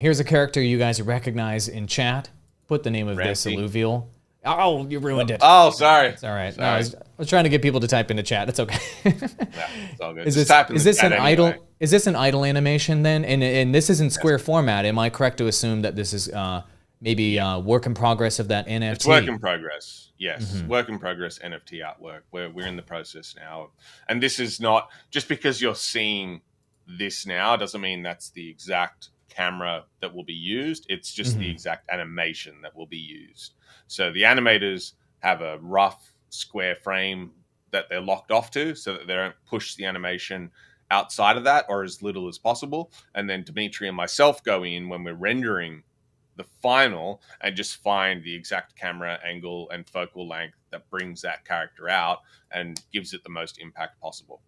Here's a character you guys recognize in chat. Put the name of this Ramsey. alluvial. Oh, you ruined it. Oh, sorry. It's all right. No, Sorry. I was trying to get people to type into chat. It's okay. No, it's all good. Is Just this type in is the this chat an anyway. idle is this an idle animation then? And this is in Yes. square format. Am I correct to assume that this is maybe work in progress of that NFT? It's work in progress. Yes, work in progress NFT artwork. We're in the process now, and this is not just because you're seeing this now doesn't mean that's the exact camera that will be used. It's just the exact animation that will be used. So the animators have a rough square frame that they're locked off to, so that they don't push the animation outside of that or as little as possible. And then Dimitri and myself go in when we're rendering the final and just find the exact camera angle and focal length that brings that character out and gives it the most impact possible.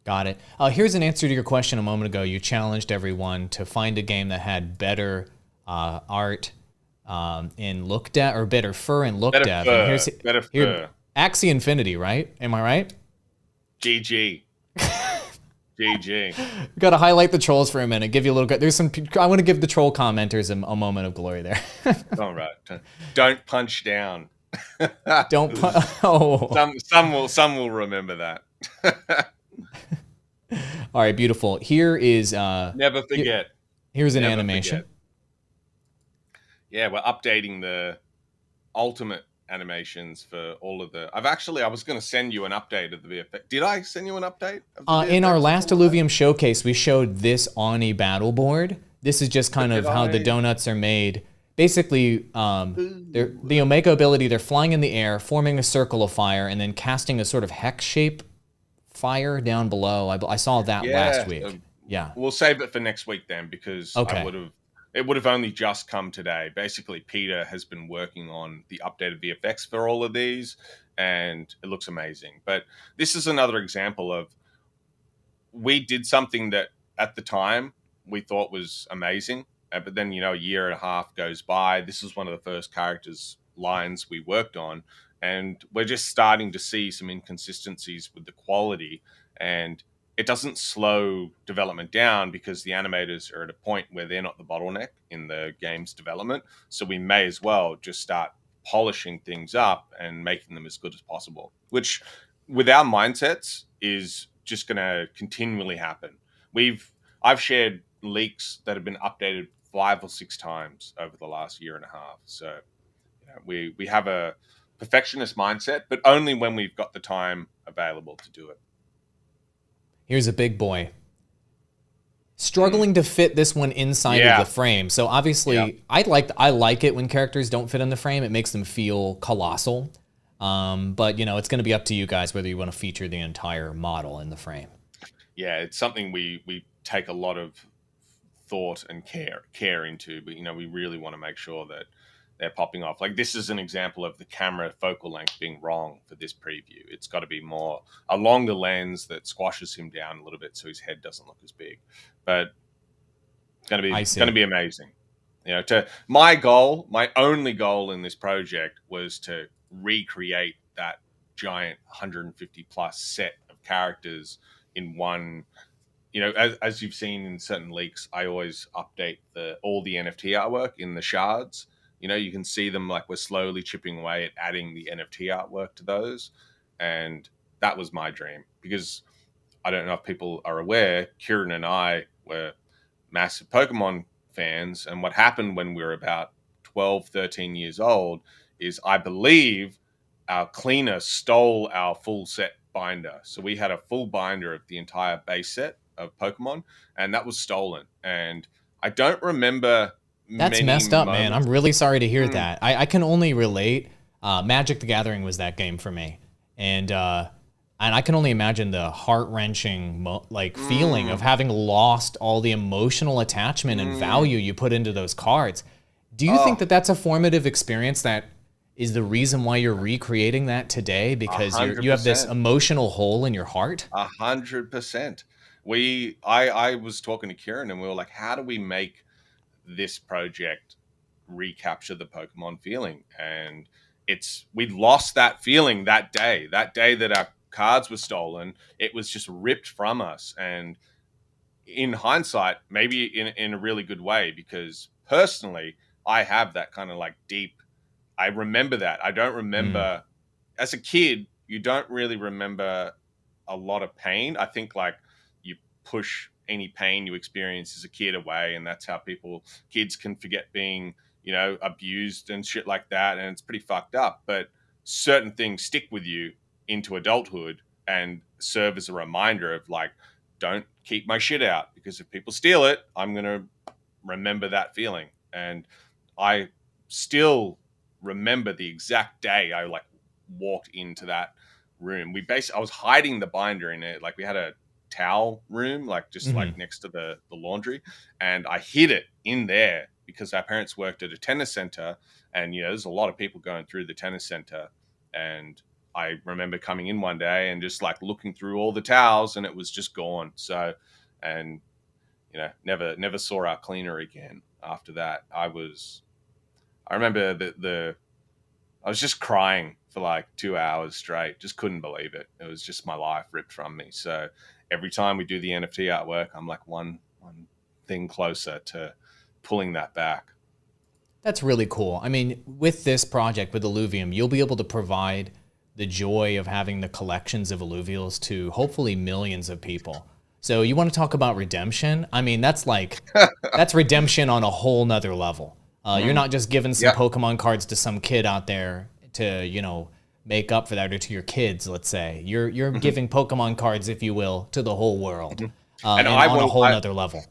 Got it. Here's an answer to your question a moment ago. You challenged everyone to find a game that had better art in look depth, or better fur and look depth. And here's Better here, Axie Infinity, right? Am I right? GG. GG. Got to highlight the trolls for a minute. Give you a little. There's some. I want to give the troll commenters a moment of glory there. All right. Don't punch down. Don't. Oh. Some will remember that. All right. Beautiful. Here is. Never forget. Here's an Never animation. forget. Yeah, we're updating the ultimate animations for all of the. I was going to send you an update of the VFX. Did I send you an update? Of the In our VFX last Illuvium showcase, we showed this Oni battle board. This is just kind of how the donuts are made. Basically, the Omega ability, they're flying in the air, forming a circle of fire, and then casting a sort of hex shape fire down below. I saw that last week. Yeah. We'll save it for next week then, because it would have only just come today. Basically, Peter has been working on the updated VFX for all of these, and it looks amazing. But this is another example of, we did something that at the time we thought was amazing, but then, a year and a half goes by. This is one of the first characters lines we worked on, and we're just starting to see some inconsistencies with the quality, and it doesn't slow development down because the animators are at a point where they're not the bottleneck in the game's development. So we may as well just start polishing things up and making them as good as possible, which with our mindsets is just going to continually happen. I've shared leaks that have been updated 5 or 6 times over the last year and a half. So we have a perfectionist mindset, but only when we've got the time available to do it. Here's a big boy. Struggling to fit this one inside of the frame. So obviously, I like it when characters don't fit in the frame. It makes them feel colossal. But it's going to be up to you guys whether you want to feature the entire model in the frame. Yeah, it's something we take a lot of thought and care into, but we really want to make sure that they're popping off. Like, this is an example of the camera focal length being wrong for this preview. It's got to be more a longer lens that squashes him down a little bit so his head doesn't look as big. But it's going to be amazing. My only goal in this project was to recreate that giant 150 plus set of characters in one. As you've seen in certain leaks, I always update all the NFT artwork in the shards. You can see them, like, we're slowly chipping away at adding the NFT artwork to those. And that was my dream, because I don't know if people are aware, Kieran and I were massive Pokemon fans. And what happened when we were about 12, 13 years old is, I believe, our cleaner stole our full set binder. So we had a full binder of the entire base set of Pokemon, and that was stolen. And I don't remember. That's messed up, man. I'm really sorry to hear that. I can only relate. Magic the Gathering was that game for me, and I can only imagine the heart-wrenching feeling of having lost all the emotional attachment and value you put into those cards. Do you think that that's a formative experience that is the reason why you're recreating that today? Because you have this emotional hole in your heart? 100%. I was talking to Kieran, and we were like, how do we make this project recapture the Pokemon feeling? And we lost that feeling that day that our cards were stolen. It was just ripped from us, and in hindsight, maybe in a really good way, because personally, I have that kind of like deep. I remember that. I don't remember as a kid. You don't really remember a lot of pain. I think like you push any pain you experience as a kid away, and that's how kids can forget being, abused and shit like that, and it's pretty fucked up. But certain things stick with you into adulthood and serve as a reminder of like, don't keep my shit out, because if people steal it, I'm gonna remember that feeling. And I still remember the exact day I like walked into that room. I was hiding the binder in it. Like we had a towel room, like just like next to the laundry, and I hid it in there because our parents worked at a tennis center, and there's a lot of people going through the tennis center. And I remember coming in one day and just like looking through all the towels, and it was just gone. So, and never saw our cleaner again after that. I remember I was just crying for like 2 hours straight. Just couldn't believe it. It was just my life ripped from me. So every time we do the NFT artwork, I'm like one thing closer to pulling that back. That's really cool. I mean, with this project, with Illuvium, you'll be able to provide the joy of having the collections of Illuvials to hopefully millions of people. So you want to talk about redemption? I mean, that's redemption on a whole nother level. You're not just giving some Pokemon cards to some kid out there to, make up for that, or to your kids, let's say. You're giving Pokemon cards, if you will, to the whole world. And on a whole nother level.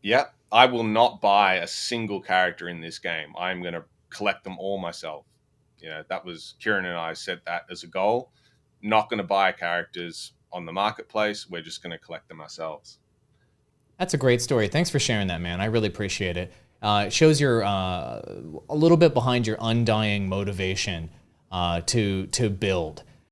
Yeah. I will not buy a single character in this game. I'm going to collect them all myself. That was Kieran and I set that as a goal. Not going to buy characters on the marketplace. We're just going to collect them ourselves. That's a great story. Thanks for sharing that, man. I really appreciate it. It shows you're a little bit behind your undying motivation to build.